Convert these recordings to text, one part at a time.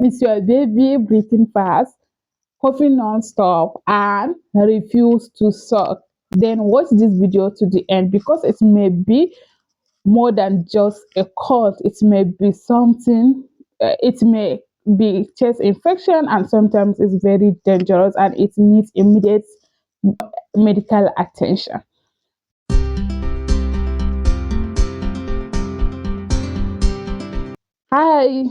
Is your baby breathing fast, coughing non-stop, and refuse to suck? Then watch this video to the end because it may be more than just a cold. It may be something, it may be chest infection, and sometimes it's very dangerous and it needs immediate medical attention. Hi,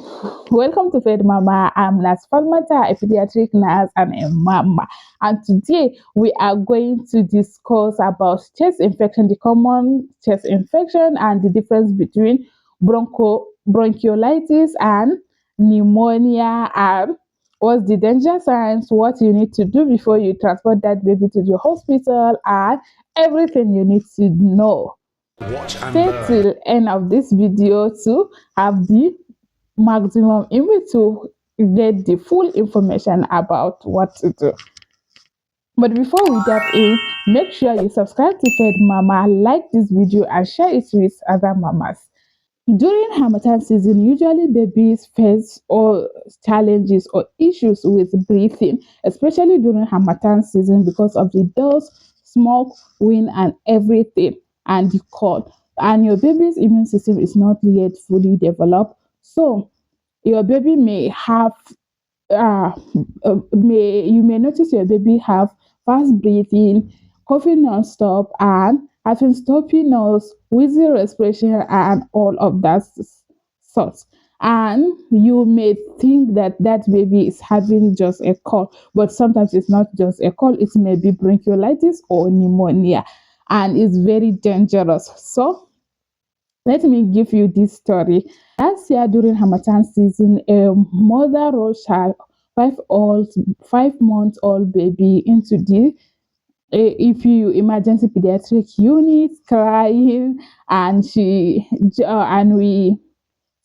welcome to Fed Mama. I'm Nurse Falmata, a pediatric nurse and a mama. And today we are going to discuss about chest infection, the common chest infection, and the difference between bronchiolitis and pneumonia, and what's the danger signs, what you need to do before you transport that baby to the hospital, and everything you need to know. Watch and Stay learn. till end of this video to have the maximum email to get the full information about what to do. But before we dive in, make sure you subscribe to Fed Mama, like this video, and share it with other mamas. During harmattan season, usually babies face all challenges or issues with breathing, especially during harmattan season because of the dust, smoke, wind, and everything, and the cold. And your baby's immune system is not yet fully developed, so your baby may have uh, may you may notice your baby have fast breathing, coughing non-stop, and having stuffy nose, wheezy respiration, and all of that sorts. And you may think that that baby is having just a cold, but sometimes it's not just a cold. It may be bronchiolitis or pneumonia, and it's very dangerous. So let me give you this story. Last year during Hamatan season, a mother rushed her 5 month old baby into the EPU emergency pediatric unit, crying, and and we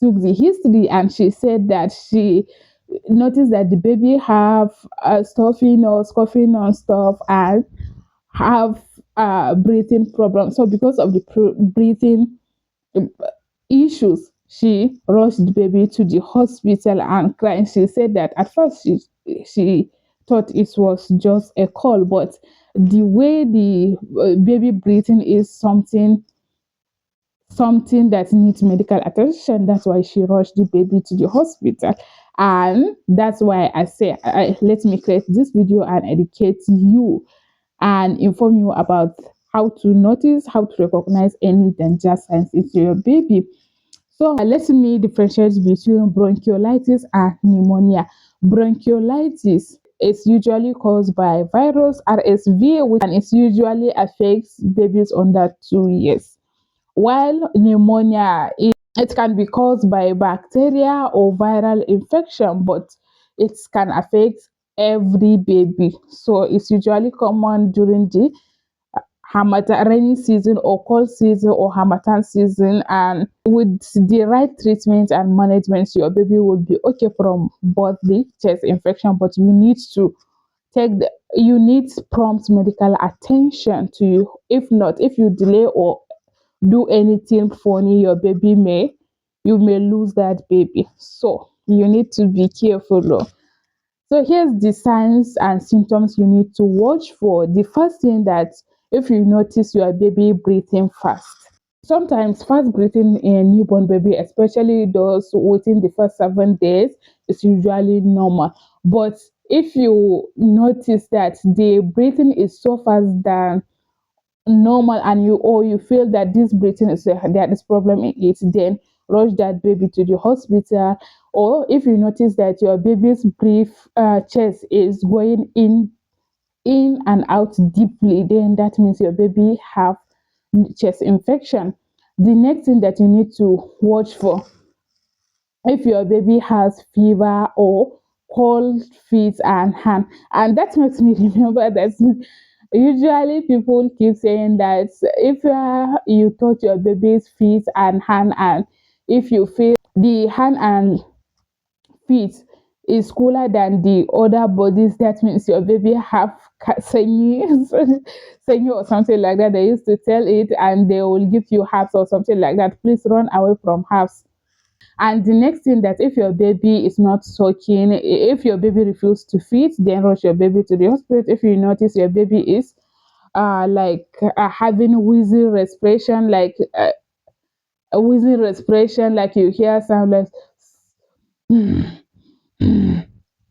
took the history, and she said that she noticed that the baby have stuffy nose, coughing non-stop, and have breathing problems. So because of the breathing issues, she rushed the baby to the hospital and crying. She said that at first she thought it was just a cold, but the way the baby breathing is something that needs medical attention. That's why she rushed the baby to the hospital. And that's why I say, let me create this video and educate you and inform you about how to notice, how to recognize any danger signs in your baby. So let me differentiate between bronchiolitis and pneumonia. Bronchiolitis is usually caused by virus RSV, and it usually affects babies under 2 years. While pneumonia, it can be caused by bacteria or viral infection, but it can affect every baby. So it's usually common during the harmattan rainy season or cold season or harmattan season, and with the right treatment and management your baby will be okay from both the chest infection, but you need prompt medical attention to you. If not, if you delay or do anything funny, your baby may you may lose that baby. So you need to be careful. So here's the signs and symptoms you need to watch for. The first thing, that if you notice your baby breathing fast. Sometimes fast breathing in a newborn baby, especially those within the first 7 days, is usually normal. But if you notice that the breathing is so fast than normal, and you feel that this breathing is there is problem in it, then rush that baby to the hospital. Or if you notice that your baby's breath chest is going in and out deeply, then that means your baby have chest infection. The next thing that you need to watch for, if your baby has fever or cold feet and hand. And that makes me remember that usually people keep saying that if you touch your baby's feet and hand, and if you feel the hand and feet is cooler than the other bodies, that means your baby have senyi senyi or something like that. They used to tell it, and they will give you herbs or something like that. Please run away from herbs. And the next thing, that if your baby is not sucking, if your baby refuses to feed, then rush your baby to the hospital. If you notice your baby is having wheezy respiration, like a wheezy respiration, like you hear sound like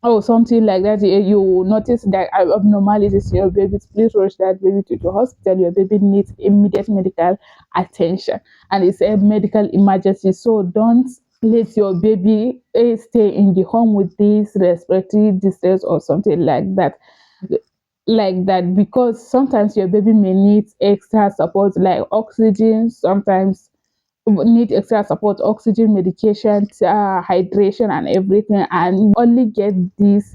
or something like that, you notice that abnormalities in your baby, please rush that baby to the hospital. Your baby needs immediate medical attention, and it's a medical emergency. So don't let your baby stay in the home with this respiratory distress or something like that, because sometimes your baby may need extra support like oxygen, sometimes need extra support, oxygen, medication, hydration, and everything, and only get these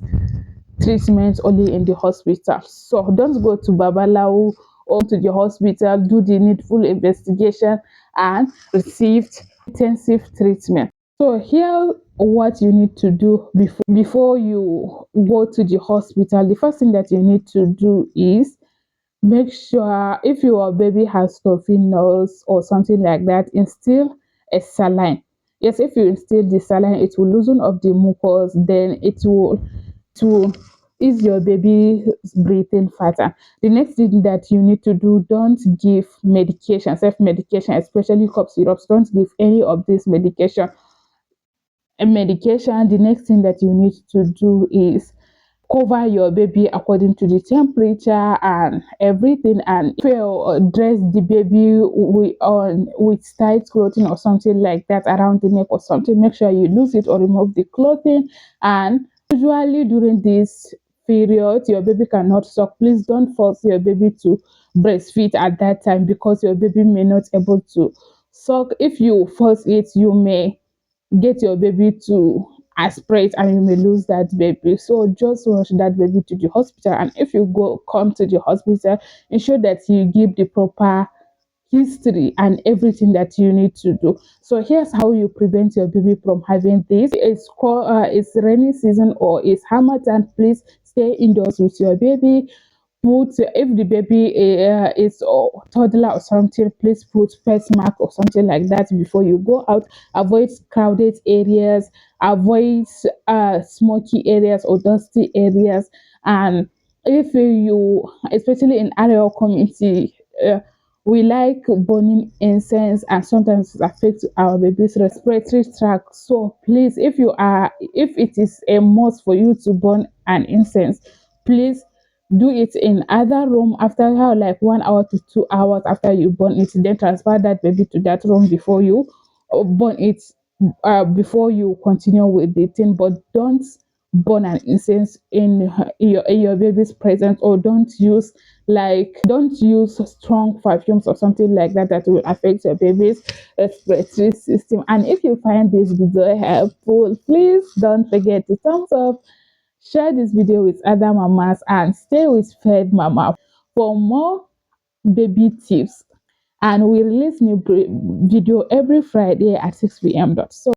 treatments only in the hospital. So don't go to Babalawo or to the hospital, do the needful investigation, and receive intensive treatment. So here what you need to do before you go to the hospital. The first thing that you need to do is make sure, if your baby has stuffy nose or something like that, instill a saline. Yes, if you instill the saline, it will loosen up the mucus, then it will ease your baby's breathing pattern. The next thing that you need to do, don't give medication, self-medication, especially cough syrups. Don't give any of this medication. And medication, the next thing that you need to do is cover your baby according to the temperature and everything. And if you dress the baby with tight clothing or something like that around the neck or something, make sure you lose it or remove the clothing. And usually during this period your baby cannot suck, please don't force your baby to breastfeed at that time, because your baby may not able to suck. If you force it, you may get your baby to aspirate and you may lose that baby. So just rush that baby to the hospital. And if you come to the hospital, ensure that you give the proper history and everything that you need to do. So here's how you prevent your baby from having this. It's rainy season or it's Hamatan. Please stay indoors with your baby. If the baby is a toddler or something, please put face mask or something like that before you go out. Avoid crowded areas, avoid smoky areas or dusty areas. And if you, especially in our community, we like burning incense, and sometimes it affects our baby's respiratory tract. So please, if it is a must for you to burn an incense, please do it in other room after how like 1 hour to 2 hours after you burn it. Then transfer that baby to that room before you burn it, before you continue with the thing. But don't burn an incense in your baby's presence, or don't use strong perfumes or something like that that will affect your baby's respiratory system. And if you find this video helpful, please don't forget to thumbs up, share this video with other mamas, and stay with Fed Mama for more baby tips. And we release new video every Friday at 6 p.m. So